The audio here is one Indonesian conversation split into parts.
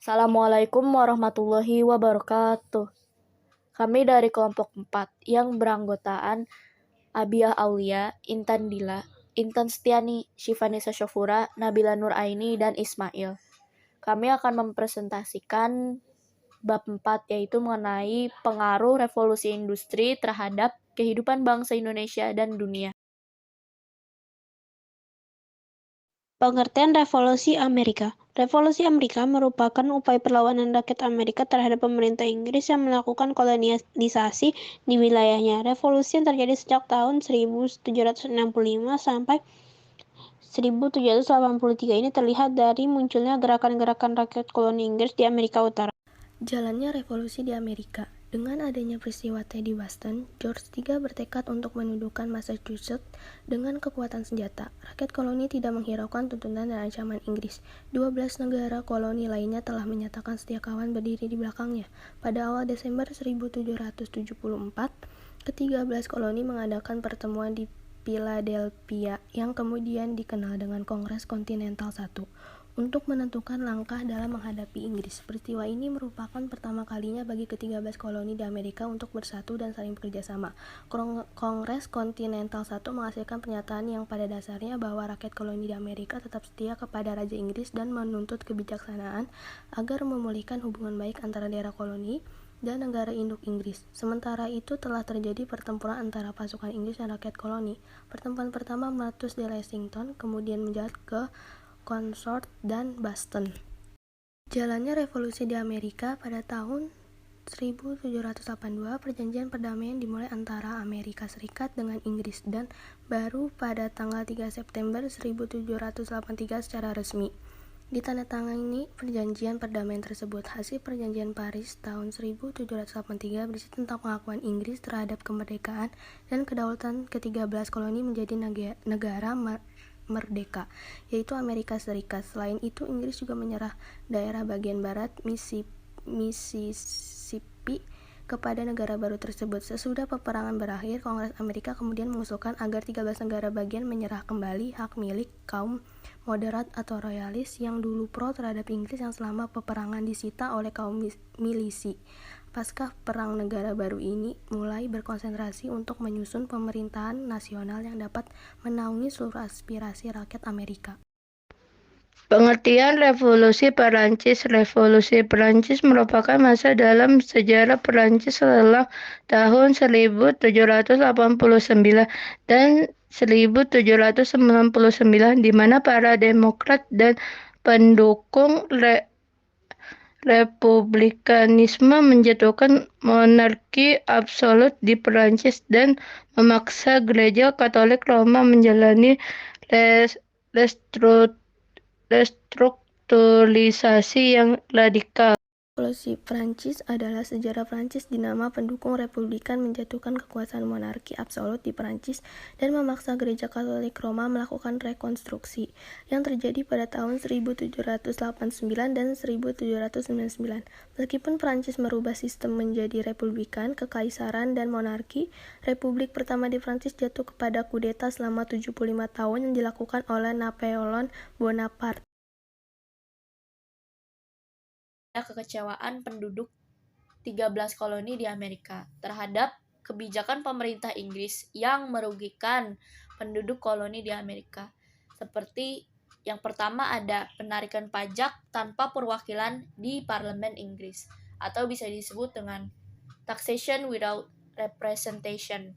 Assalamualaikum warahmatullahi wabarakatuh. Kami dari kelompok 4 yang beranggotaan Abiah Aulia, Intan Dila, Intan Setiani, Syifanisa Syofura, Nabila Nur Aini, dan Ismail. Kami akan mempresentasikan bab 4 yaitu mengenai pengaruh revolusi industri terhadap kehidupan bangsa Indonesia dan dunia. Pengertian Revolusi Amerika. Revolusi Amerika merupakan upaya perlawanan rakyat Amerika terhadap pemerintah Inggris yang melakukan kolonialisasi di wilayahnya. Revolusi yang terjadi sejak tahun 1765 sampai 1783 ini terlihat dari munculnya gerakan-gerakan rakyat koloni Inggris di Amerika Utara. Jalannya revolusi di Amerika. Dengan adanya peristiwa Teddy Boston, George III bertekad untuk menundukkan Massachusetts dengan kekuatan senjata. Rakyat koloni tidak menghiraukan tuntutan dan ancaman Inggris. 12 negara koloni lainnya telah menyatakan setia kawan berdiri di belakangnya. Pada awal Desember 1774, ke-13 koloni mengadakan pertemuan di Philadelphia yang kemudian dikenal dengan Kongres Kontinental I untuk menentukan langkah dalam menghadapi Inggris. Peristiwa ini merupakan pertama kalinya bagi ke-13 koloni di Amerika untuk bersatu dan saling bekerja sama. Kongres Kontinental I menghasilkan pernyataan yang pada dasarnya bahwa rakyat koloni di Amerika tetap setia kepada Raja Inggris dan menuntut kebijaksanaan agar memulihkan hubungan baik antara daerah koloni dan negara induk Inggris. Sementara itu telah terjadi pertempuran antara pasukan Inggris dan rakyat koloni. Pertempuran pertama meletus di Lexington, kemudian menjalar ke Concord dan Boston. Jalannya revolusi di Amerika pada tahun 1782, perjanjian perdamaian dimulai antara Amerika Serikat dengan Inggris dan baru pada tanggal 3 September 1783 secara resmi ditandatangani perjanjian perdamaian tersebut. Hasil perjanjian Paris tahun 1783 berisi tentang pengakuan Inggris terhadap kemerdekaan dan kedaulatan ke-13 koloni menjadi negara merdeka, yaitu Amerika Serikat. Selain itu, Inggris juga menyerah daerah bagian barat Mississippi kepada negara baru tersebut. Sesudah peperangan berakhir, Kongres Amerika kemudian mengusulkan agar 13 negara bagian menyerah kembali hak milik kaum moderat atau royalis yang dulu pro terhadap Inggris yang selama peperangan disita oleh kaum milisi. Pasca Perang Negara Baru ini mulai berkonsentrasi untuk menyusun pemerintahan nasional yang dapat menaungi seluruh aspirasi rakyat Amerika. Pengertian Revolusi Perancis. Revolusi Perancis merupakan masa dalam sejarah Perancis setelah tahun 1789 dan 1799, di mana para demokrat dan pendukung republikanisme menjatuhkan monarki absolut di Perancis dan memaksa Gereja Katolik Roma menjalani restrukturisasi yang radikal. Revolusi Prancis adalah sejarah Prancis di nama pendukung Republikan menjatuhkan kekuasaan monarki absolut di Prancis dan memaksa Gereja Katolik Roma melakukan rekonstruksi yang terjadi pada tahun 1789 dan 1799. Meskipun Prancis merubah sistem menjadi republikan, kekaisaran, dan monarki, Republik pertama di Prancis jatuh kepada kudeta selama 75 tahun yang dilakukan oleh Napoleon Bonaparte. Kekecewaan penduduk 13 koloni di Amerika terhadap kebijakan pemerintah Inggris yang merugikan penduduk koloni di Amerika. Seperti yang pertama ada penarikan pajak tanpa perwakilan di parlemen Inggris, atau bisa disebut dengan taxation without representation.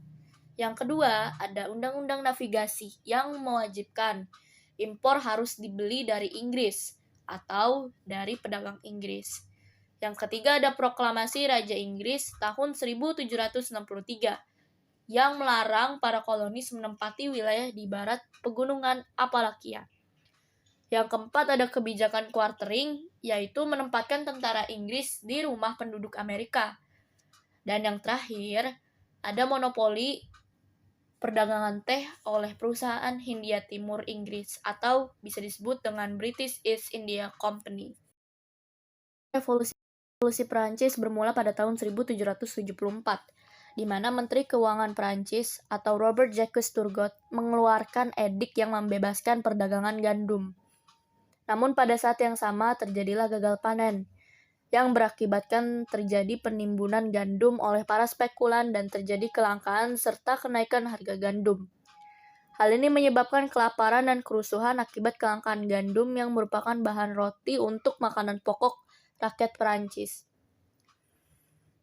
Yang kedua ada undang-undang navigasi yang mewajibkan impor harus dibeli dari Inggris atau dari pedagang Inggris. Yang ketiga ada proklamasi Raja Inggris tahun 1763 yang melarang para kolonis menempati wilayah di barat pegunungan Appalachia. Yang keempat ada kebijakan quartering, yaitu menempatkan tentara Inggris di rumah penduduk Amerika. Dan yang terakhir ada monopoli perdagangan teh oleh perusahaan Hindia Timur Inggris atau bisa disebut dengan British East India Company. Revolusi Perancis bermula pada tahun 1774, di mana Menteri Keuangan Perancis atau Robert Jacques Turgot mengeluarkan edik yang membebaskan perdagangan gandum. Namun pada saat yang sama terjadilah gagal panen, yang berakibatkan terjadi penimbunan gandum oleh para spekulan dan terjadi kelangkaan serta kenaikan harga gandum. Hal ini menyebabkan kelaparan dan kerusuhan akibat kelangkaan gandum yang merupakan bahan roti untuk makanan pokok rakyat Perancis.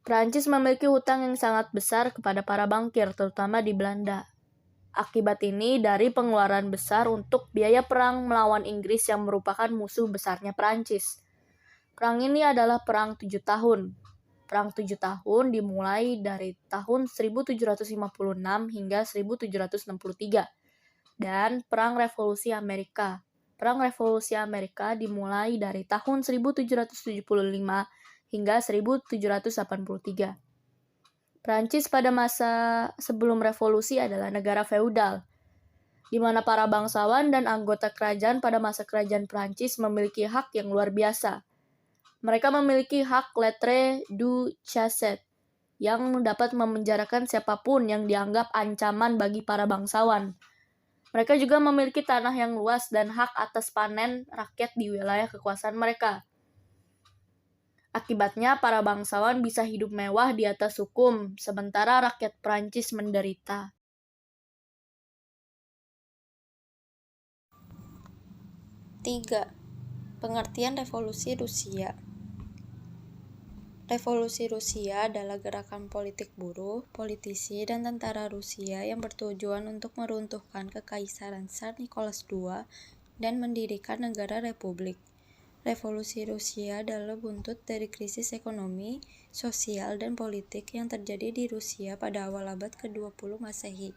Perancis memiliki hutang yang sangat besar kepada para bankir, terutama di Belanda. Akibat ini, dari pengeluaran besar untuk biaya perang melawan Inggris yang merupakan musuh besarnya Perancis. Perang ini adalah perang 7 tahun. Perang 7 tahun dimulai dari tahun 1756 hingga 1763. Dan Perang Revolusi Amerika. Perang Revolusi Amerika dimulai dari tahun 1775 hingga 1783. Prancis pada masa sebelum revolusi adalah negara feudal, di mana para bangsawan dan anggota kerajaan pada masa kerajaan Prancis memiliki hak yang luar biasa. Mereka memiliki hak lettre du chasset, yang dapat memenjarakan siapapun yang dianggap ancaman bagi para bangsawan. Mereka juga memiliki tanah yang luas dan hak atas panen rakyat di wilayah kekuasaan mereka. Akibatnya, para bangsawan bisa hidup mewah di atas hukum, sementara rakyat Prancis menderita. Tiga. Pengertian Revolusi Rusia. Revolusi Rusia adalah gerakan politik buruh, politisi, dan tentara Rusia yang bertujuan untuk meruntuhkan Kekaisaran Tsar Nicholas II dan mendirikan negara republik. Revolusi Rusia adalah buntut dari krisis ekonomi, sosial, dan politik yang terjadi di Rusia pada awal abad ke-20 Masehi.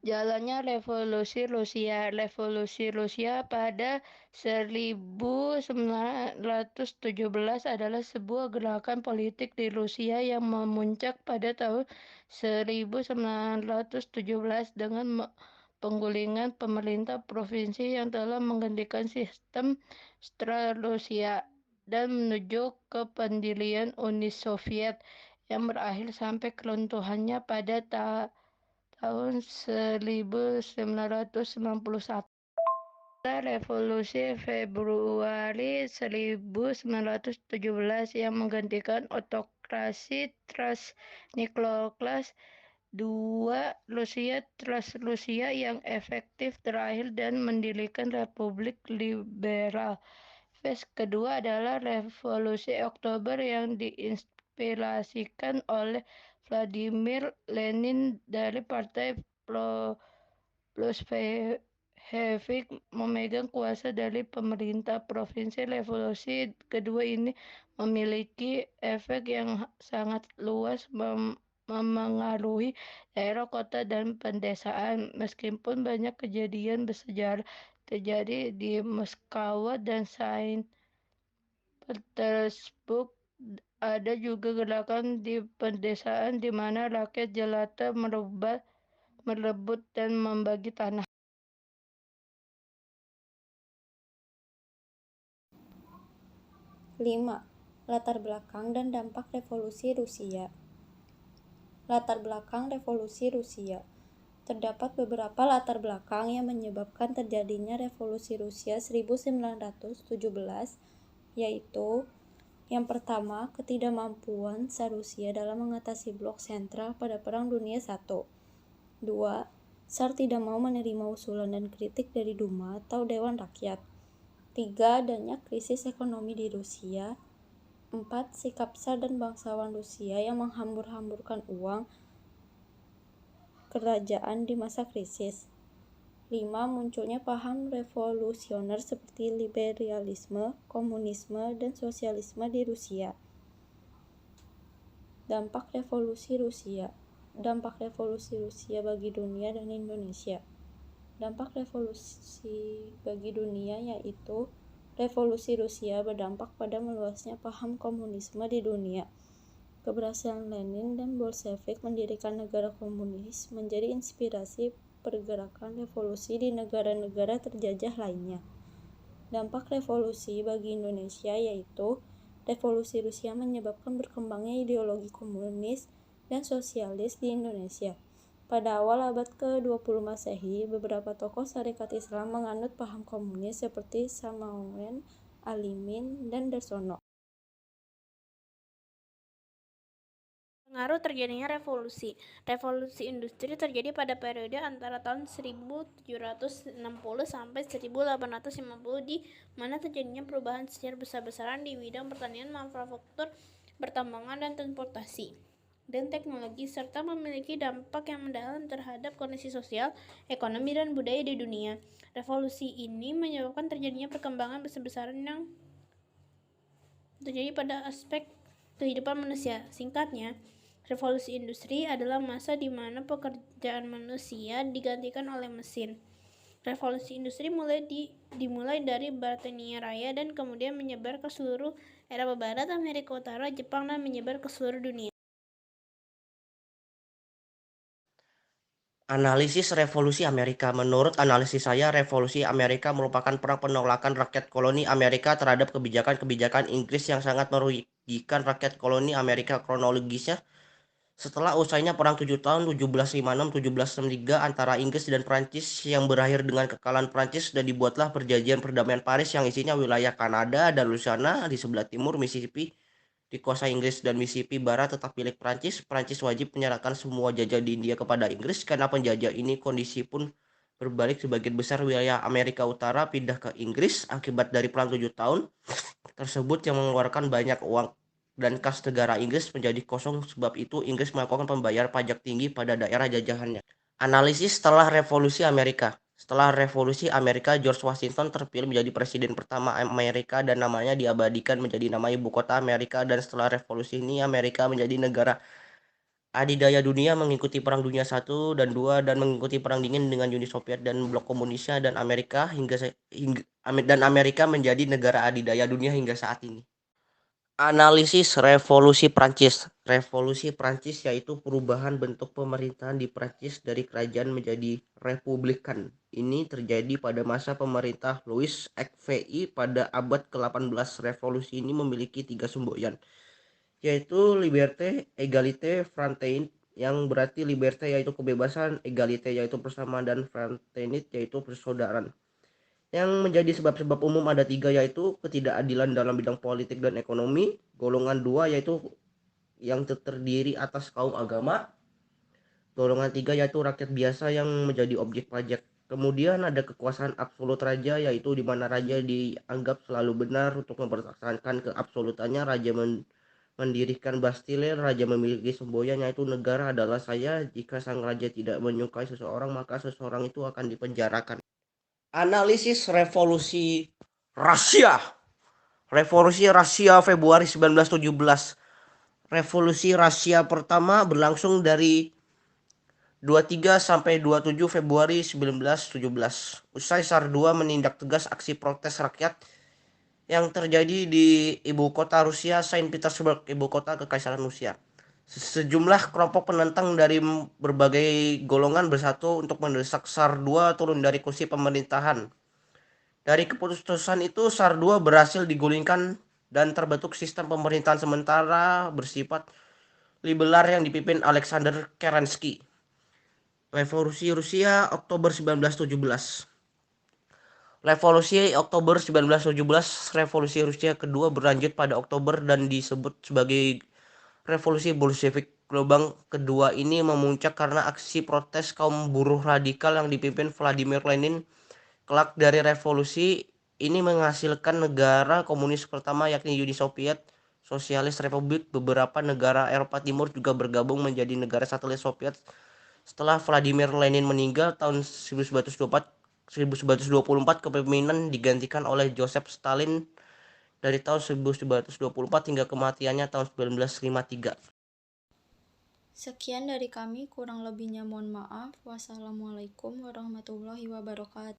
Jalannya Revolusi Rusia. Revolusi Rusia pada 1917 adalah sebuah gerakan politik di Rusia yang memuncak pada tahun 1917 dengan penggulingan pemerintah provinsi yang telah menggantikan sistem Rusia dan menuju ke pendirian Uni Soviet yang berakhir sampai keruntuhannya pada tahun 1991. Revolusi Februari 1917 yang menggantikan autokrasi Tsar Nicholas II Rusia yang efektif terakhir dan mendirikan Republik Liberal. Fase kedua adalah Revolusi Oktober yang diinspirasikan oleh Vladimir Lenin dari Partai Bolshevik memegang kuasa dari pemerintah provinsi. Revolusi kedua ini memiliki efek yang sangat luas memengaruhi daerah, kota, dan pedesaan. Meskipun banyak kejadian bersejarah terjadi di Moskow dan Saint Petersburg, ada juga gerakan di pedesaan di mana rakyat jelata merebut dan membagi tanah. 5. Latar belakang dan dampak Revolusi Rusia. Latar belakang Revolusi Rusia. Terdapat beberapa latar belakang yang menyebabkan terjadinya Revolusi Rusia 1917, yaitu: yang pertama, ketidakmampuan Tsar Rusia dalam mengatasi blok sentral pada Perang Dunia I. 2. Tsar tidak mau menerima usulan dan kritik dari Duma atau Dewan Rakyat. 3. Adanya krisis ekonomi di Rusia. 4. Sikap Tsar dan bangsawan Rusia yang menghambur-hamburkan uang kerajaan di masa krisis. 5. Munculnya paham revolusioner seperti liberalisme, komunisme, dan sosialisme di Rusia. Dampak Revolusi Rusia. Dampak Revolusi Rusia bagi dunia dan Indonesia. Dampak revolusi bagi dunia yaitu: Revolusi Rusia berdampak pada meluasnya paham komunisme di dunia. Keberhasilan Lenin dan Bolshevik mendirikan negara komunis menjadi inspirasi pergerakan revolusi di negara-negara terjajah lainnya. Dampak revolusi bagi Indonesia yaitu: Revolusi Rusia menyebabkan berkembangnya ideologi komunis dan sosialis di Indonesia. Pada awal abad ke-20 Masehi, beberapa tokoh syarikat Islam menganut paham komunis seperti Samaun, Alimin, dan Darsono. Pengaruh terjadinya revolusi. Revolusi industri terjadi pada periode antara tahun 1760 sampai 1850 di mana terjadinya perubahan secara besar-besaran di bidang pertanian, manufaktur, pertambangan, dan transportasi dan teknologi, serta memiliki dampak yang mendalam terhadap kondisi sosial, ekonomi, dan budaya di dunia. Revolusi ini menyebabkan terjadinya perkembangan besar-besaran yang terjadi pada aspek kehidupan manusia. Singkatnya, revolusi industri adalah masa di mana pekerjaan manusia digantikan oleh mesin. Revolusi industri dimulai dari Britania Raya dan kemudian menyebar ke seluruh Eropa Barat, Amerika Utara, Jepang, dan menyebar ke seluruh dunia. Analisis Revolusi Amerika. Menurut analisis saya, Revolusi Amerika merupakan perang penolakan rakyat koloni Amerika terhadap kebijakan-kebijakan Inggris yang sangat merugikan rakyat koloni Amerika. Kronologisnya, setelah usainya Perang 7 tahun 1756-1763 antara Inggris dan Prancis yang berakhir dengan kekalahan Prancis, dan dibuatlah Perjanjian Perdamaian Paris yang isinya wilayah Kanada dan Louisiana di sebelah timur, Mississippi dikuasai Inggris, dan Mississippi Barat tetap milik Prancis. Prancis wajib menyerahkan semua jajah di India kepada Inggris. Karena penjajah ini, kondisi pun berbalik. Sebagian besar wilayah Amerika Utara pindah ke Inggris akibat dari Perang 7 tahun tersebut yang mengeluarkan banyak uang dan kas negara Inggris menjadi kosong. Sebab itu Inggris melakukan pembayar pajak tinggi pada daerah jajahannya. Analisis setelah Revolusi Amerika. Setelah Revolusi Amerika, George Washington terpilih menjadi presiden pertama Amerika dan namanya diabadikan menjadi nama ibu kota Amerika. Dan setelah revolusi ini, Amerika menjadi negara adidaya dunia, mengikuti Perang Dunia I dan II dan mengikuti Perang Dingin dengan Uni Soviet dan blok komunisnya, dan Amerika menjadi negara adidaya dunia hingga saat ini. Analisis Revolusi Prancis. Revolusi Prancis yaitu perubahan bentuk pemerintahan di Prancis dari kerajaan menjadi republikan. Ini terjadi pada masa pemerintah Louis XVI pada abad ke-18. Revolusi ini memiliki 3 semboyan, yaitu liberté, égalité, fraternité, yang berarti liberté yaitu kebebasan, égalité yaitu persamaan, dan fraternité yaitu persaudaraan. Yang menjadi sebab-sebab umum ada 3, yaitu ketidakadilan dalam bidang politik dan ekonomi. Golongan 2 yaitu yang terdiri atas kaum agama. Golongan 3 yaitu rakyat biasa yang menjadi objek pajak. Kemudian ada kekuasaan absolut raja, yaitu di mana raja dianggap selalu benar. Untuk mempertahankan keabsolutannya, raja mendirikan Bastille. Raja memiliki semboyan yaitu negara adalah saya. Jika sang raja tidak menyukai seseorang, maka seseorang itu akan dipenjarakan. Analisis Revolusi Rusia. Revolusi Rusia Februari 1917. Revolusi Rusia pertama berlangsung dari 23 sampai 27 Februari 1917. Usai Tsar II menindak tegas aksi protes rakyat yang terjadi di ibu kota Rusia, Saint Petersburg, ibu kota Kekaisaran Rusia. Sejumlah kelompok penentang dari berbagai golongan bersatu untuk mendesak Tsar II turun dari kursi pemerintahan. Dari keputusan itu, Tsar II berhasil digulingkan dan terbentuk sistem pemerintahan sementara bersifat liberal yang dipimpin Alexander Kerensky. Revolusi Rusia Oktober 1917. Revolusi Oktober 1917, revolusi Rusia kedua berlanjut pada Oktober dan disebut sebagai Revolusi Bolshevik. Gelombang kedua ini memuncak karena aksi protes kaum buruh radikal yang dipimpin Vladimir Lenin. Kelak dari revolusi ini menghasilkan negara komunis pertama, yakni Uni Soviet Sosialis Republik. Beberapa negara Eropa Timur juga bergabung menjadi negara satelit Soviet. Setelah Vladimir Lenin meninggal tahun 1924, kepemimpinan digantikan oleh Joseph Stalin dari tahun 1924 hingga kematiannya tahun 1953. Sekian dari kami, kurang lebihnya mohon maaf. Wassalamualaikum warahmatullahi wabarakatuh.